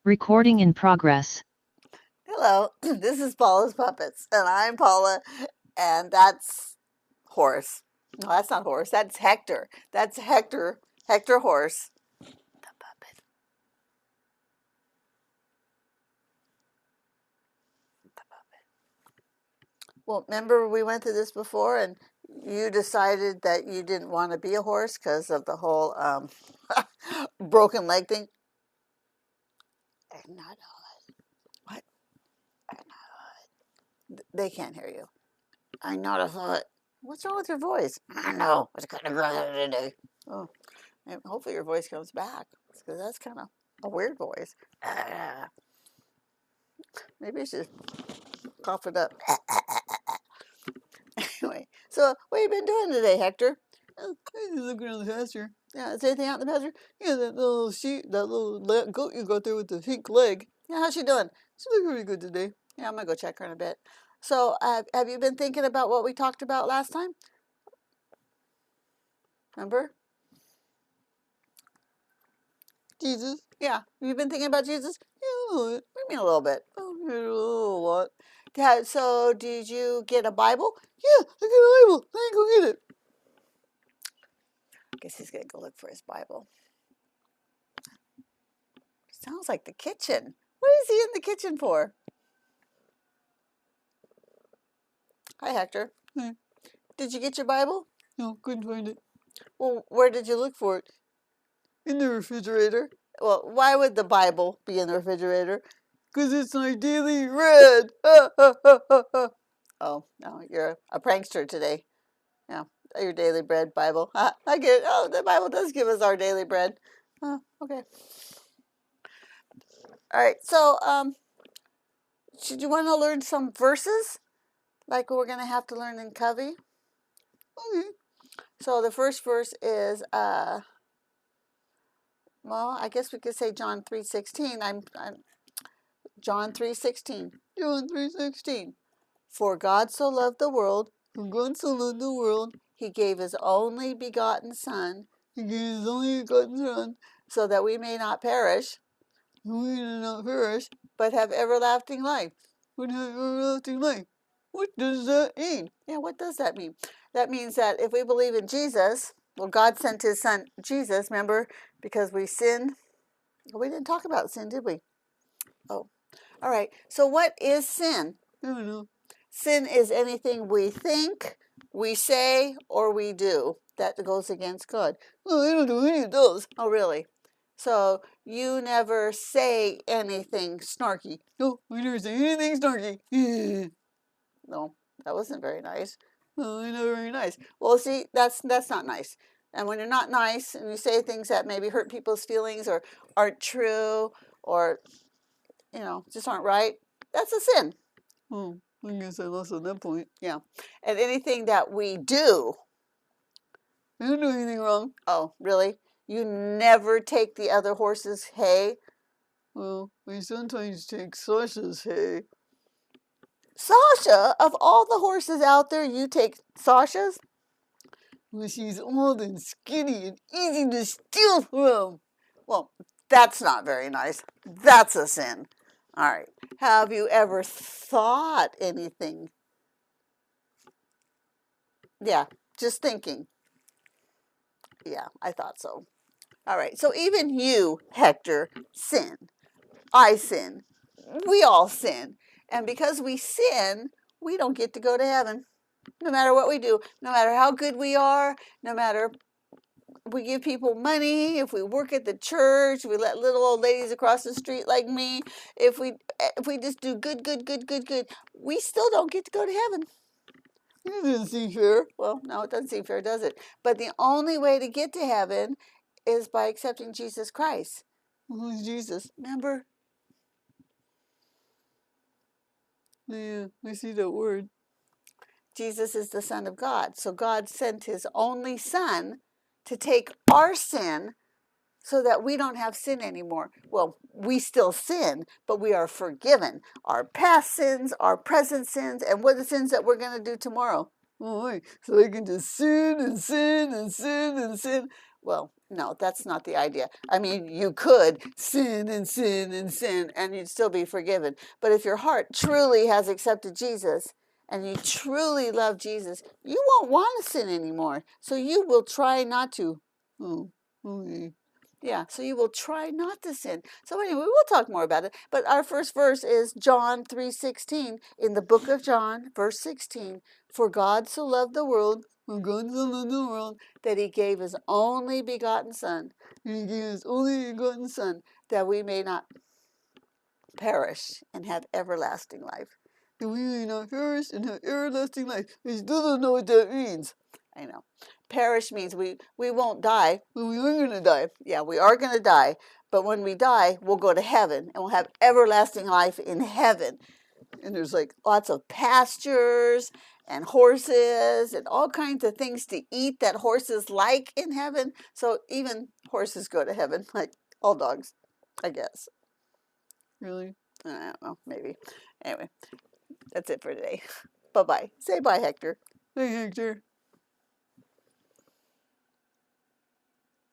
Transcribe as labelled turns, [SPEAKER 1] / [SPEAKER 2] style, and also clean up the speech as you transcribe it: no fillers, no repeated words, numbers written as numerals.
[SPEAKER 1] Recording in progress.
[SPEAKER 2] Hello, this is Paula's Puppets, and I'm Paula, and that's Horse. No, that's not Horse, that's Hector. That's Hector, Hector Horse, the puppet. The puppet. Well, remember we went through this before, and you decided that you didn't want to be a horse because of the whole broken leg thing. I'm not a horse. What? I'm not a horse. They can't hear you. I'm not a horse. What's wrong with your voice? I don't know. What's kind of gross today? Oh, and hopefully your voice comes back because that's kind of a weird voice. Maybe you should cough it up. Anyway, so what have you been doing today, Hector? Oh, I'm just looking around the pasture. Yeah, is anything out in the pasture? Yeah, that little sheep, that little goat you got there with the pink leg. Yeah, how's she doing? She's looking pretty good today. Yeah, I'm gonna go check her in a bit. So, have you been thinking about what we talked about last time? Remember? Jesus. Yeah. You've been thinking about Jesus? Yeah, a little bit. What do you mean a little bit? Oh, a little lot. Yeah, so did you get a Bible? Yeah, I got a Bible. I go get it. I guess he's going to go look for his Bible. Sounds like the kitchen. What is he in the kitchen for? Hi, Hector. Hi. Did you get your Bible? No, couldn't find it. Well, where did you look for it? In the refrigerator. Well, why would the Bible be in the refrigerator? Because it's my daily bread. Oh, no, you're a prankster today. Yeah, your daily bread Bible. I get it. Oh, the Bible does give us our daily bread. Okay. All right, so should you want to learn some verses like we're going to have to learn in Covey? Okay. So the first verse is, well, I guess we could say John 3:16. I'm John 3:16. John 3:16. For God so loved the world. For God so loved the world. He gave his only begotten Son. He gave his only begotten Son. So that we may not perish. We may not perish. But have everlasting life. But have everlasting life. What does that mean? Yeah, what does that mean? That means that if we believe in Jesus, well, God sent his Son Jesus, remember, because we sinned. We didn't talk about sin, did we? Oh, all right. So what is sin? I don't know. Sin is anything we think, we say, or we do that goes against God. Well, I don't do any of those. Oh, really? So you never say anything snarky. No, I never say anything snarky. No, that wasn't very nice. No, not very nice. Well, see, that's not nice. And when you're not nice and you say things that maybe hurt people's feelings or aren't true or, just aren't right, that's a sin. Oh, I guess I lost on that point. Yeah. And anything that we do, I don't do anything wrong. Oh, really? You never take the other horse's hay? Well, I sometimes take Sasha's hay. Sasha? Of all the horses out there, you take Sasha's? Well, she's old and skinny and easy to steal from. Well, that's not very nice. That's a sin. All right. Have you ever thought anything? Yeah, just thinking. Yeah, I thought so. All right. So even you, Hector, sin. I sin. We all sin. And because we sin, we don't get to go to heaven. No matter what we do, no matter how good we are, no matter we give people money, if we work at the church, we let little old ladies across the street like me, if we just do good, we still don't get to go to heaven. It doesn't seem fair. Well, no, it doesn't seem fair, does it? But the only way to get to heaven is by accepting Jesus Christ. Who's Jesus? Remember? Yeah, I see that word. Jesus is the Son of God. So God sent his only Son to take our sin so that we don't have sin anymore. Well, we still sin, but we are forgiven. Our past sins, our present sins, and what are the sins that we're going to do tomorrow? Oh, so I can just sin and sin and sin and sin. Well, no, that's not the idea. I mean, you could sin and sin and sin and you'd still be forgiven. But if your heart truly has accepted Jesus and you truly love Jesus, you won't want to sin anymore. So you will try not to. Oh, okay. Yeah, so you will try not to sin. So anyway, we'll talk more about it. But our first verse is John 3:16 in the book of John, verse 16. For God so loved the world, that he gave his only begotten Son. He gave his only begotten Son that we may not perish and have everlasting life. That we may not perish and have everlasting life. We still don't know what that means. I know. Perish means we won't die. We are going to die. Yeah, we are going to die. But when we die, we'll go to heaven and we'll have everlasting life in heaven. And there's like lots of pastures and horses and all kinds of things to eat that horses like in heaven. So even horses go to heaven, like all dogs, I guess. Really? I don't know, maybe. Anyway, that's it for today. Bye-bye. Say bye, Hector. Hey, Hector.